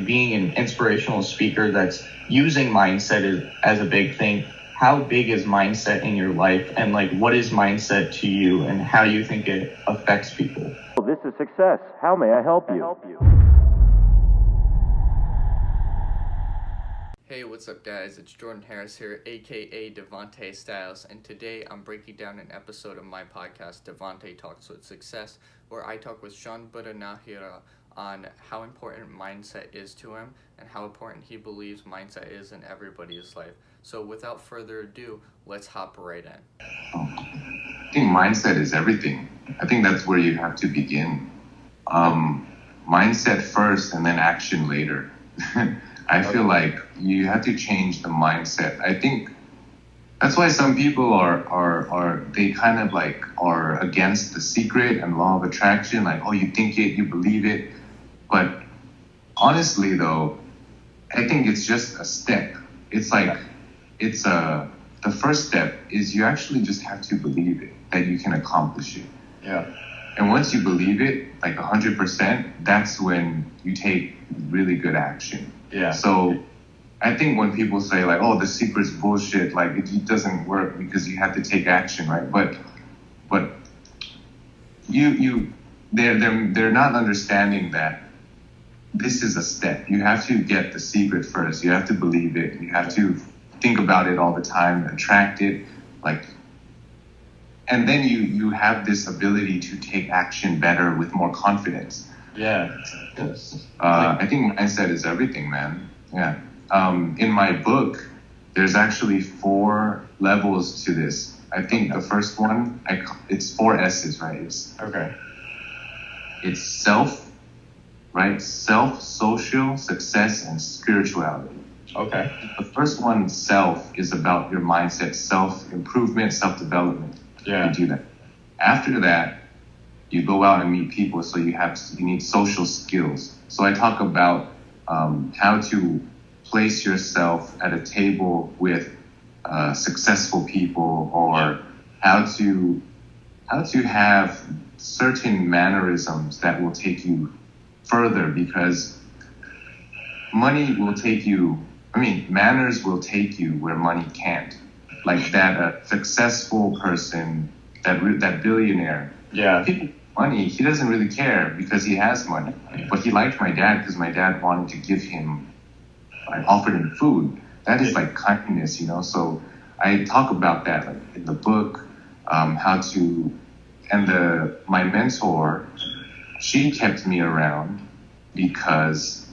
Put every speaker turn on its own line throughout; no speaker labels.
being an inspirational speaker that's using mindset as a big thing. How big is mindset in your life, and like what is mindset to you, and how do you think it affects people?
This is Success. How may I help you?
Hey, what's up guys? It's Jordan Harris here, aka DeVante Styles, and today I'm breaking down an episode of my podcast, DeVante Talks with Success, where I talk with Buranahiran on how important mindset is to him and how important he believes mindset is in everybody's life. So without further ado, let's hop right in.
I think mindset is everything. I think that's where you have to begin. Mindset first and then action later. I feel like you have to change the mindset. I think that's why some people are they kind of like are against The Secret and law of attraction. Like, oh, you think it, you believe it. But honestly, though, I think it's just a step. It's like the first step is you actually just have to believe it, that you can accomplish it.
Yeah.
And once you believe it, like 100%, that's when you take really good action.
Yeah.
So I think when people say like, oh, The Secret's bullshit, like it doesn't work because you have to take action, right? But they're not understanding that this is a step. You have to get The Secret first. You have to believe it. You have to think about it all the time, attract it, like, and then you have this ability to take action better with more confidence.
Yeah.
I think mindset is everything, man. Yeah. In my book, there's actually 4 levels to this. I think the first one, it's 4 S's, right? It's self, right? Self, social, success, and spirituality.
Okay.
The first one, self, is about your mindset, self-improvement, self-development.
Yeah.
You do that. After that, you go out and meet people, so you need social skills. So I talk about how to place yourself at a table with successful people, or how to have certain mannerisms that will take you further, because manners will take you where money can't. Like that successful person, that billionaire.
Yeah.
Money, he doesn't really care because he has money. But he liked my dad because my dad wanted to give him, like, offered him food. That is like kindness, you know. So I talk about that like in the book, my mentor, she kept me around because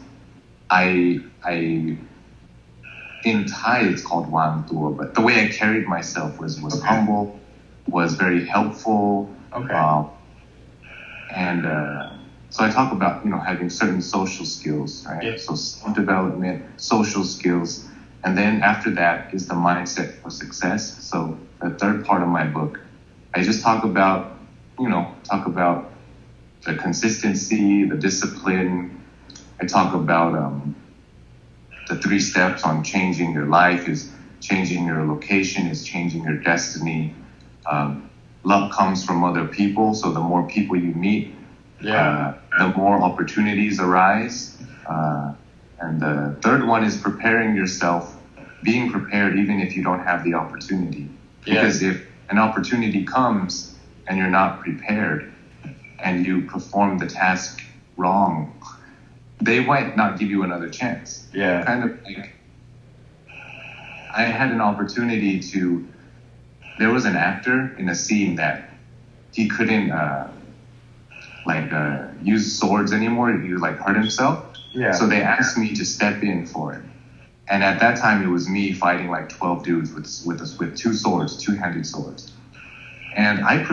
in Thai it's called Wang Tua, but the way I carried myself was humble, was very helpful.
Okay.
So I talk about, having certain social skills, right?
Yeah.
So self-development, social skills, and then after that is the mindset for success. So the third part of my book, I just talk about the consistency, the discipline. I talk about the 3 steps on changing your life is changing your location, is changing your destiny. Luck comes from other people, so the more people you meet, the more opportunities arise. And the third one is preparing yourself, being prepared even if you don't have the opportunity. Because if an opportunity comes and you're not prepared and you perform the task wrong, they might not give you another chance.
Yeah.
Kind of like, I had an opportunity there was an actor in a scene that he couldn't use swords anymore. He would hurt himself.
Yeah.
So they asked me to step in for it. And at that time, it was me fighting 12 dudes with 2 swords, 2-handed swords. And I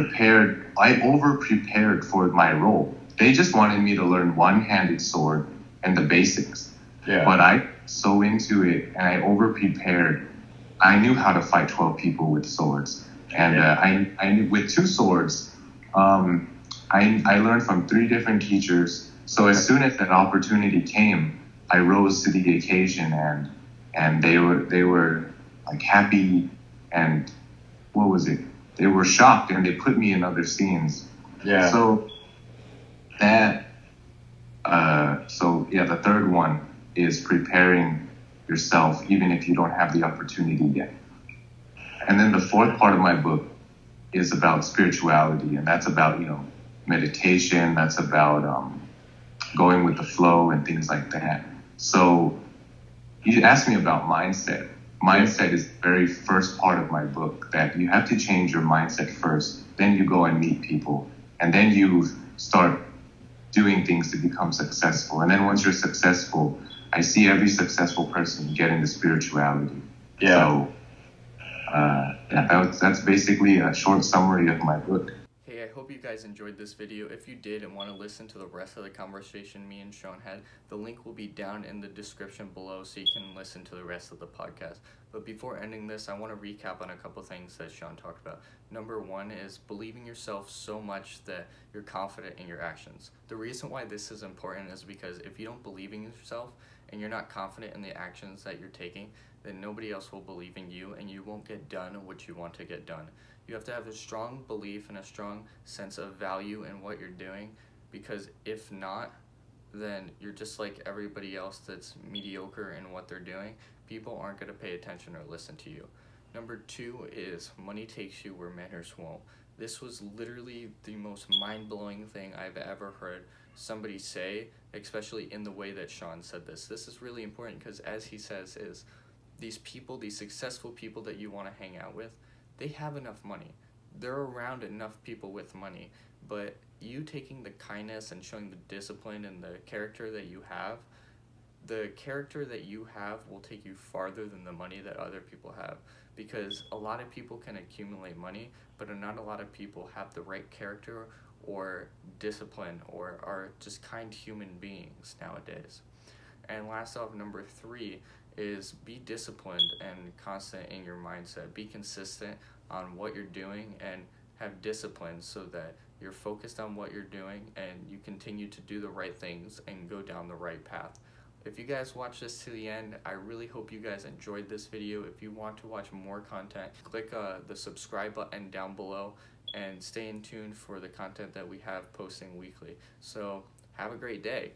over-prepared for my role. They just wanted me to learn 1-handed sword and the basics.
Yeah.
But I so into it, and I over-prepared. I knew how to fight 12 people with swords. And I knew with 2 swords, I learned from 3 different teachers. So as soon as that opportunity came, I rose to the occasion, and they were like happy, and what was it? They were shocked, and they put me in other scenes.
Yeah.
So that, the third one is preparing yourself even if you don't have the opportunity yet. And then the fourth part of my book is about spirituality, and that's about, meditation, that's about going with the flow and things like that. So you asked me about mindset. Mindset is the very first part of my book, that you have to change your mindset first, then you go and meet people, and then you start doing things to become successful. And then once you're successful, I see every successful person get into spirituality.
Yeah.
So that's basically a short summary of my book.
Hey, I hope you guys enjoyed this video. If you did and want to listen to the rest of the conversation me and Sean had, the link will be down in the description below so you can listen to the rest of the podcast. But before ending this, I want to recap on a couple things that Sean talked about. Number one is believing yourself so much that you're confident in your actions. The reason why this is important is because if you don't believe in yourself and you're not confident in the actions that you're taking, then nobody else will believe in you and you won't get done what you want to get done. You have to have a strong belief and a strong sense of value in what you're doing, because if not, then you're just like everybody else that's mediocre in what they're doing. People aren't going to pay attention or listen to you. Number two is money takes you where manners won't. This was literally the most mind-blowing thing I've ever heard somebody say, especially in the way that Sean said this. This is really important because, as he says, is these people, these successful people that you want to hang out with, they have enough money. They're around enough people with money. But you taking the kindness and showing the discipline and the character that you have will take you farther than the money that other people have. Because a lot of people can accumulate money, but not a lot of people have the right character or discipline or are just kind human beings nowadays. And last off, number three is be disciplined and constant in your mindset. Be consistent on what you're doing and have discipline so that you're focused on what you're doing and you continue to do the right things and go down the right path. If you guys watch this to the end, I really hope you guys enjoyed this video. If you want to watch more content, click the subscribe button down below and stay in tune for the content that we have posting weekly. So have a great day.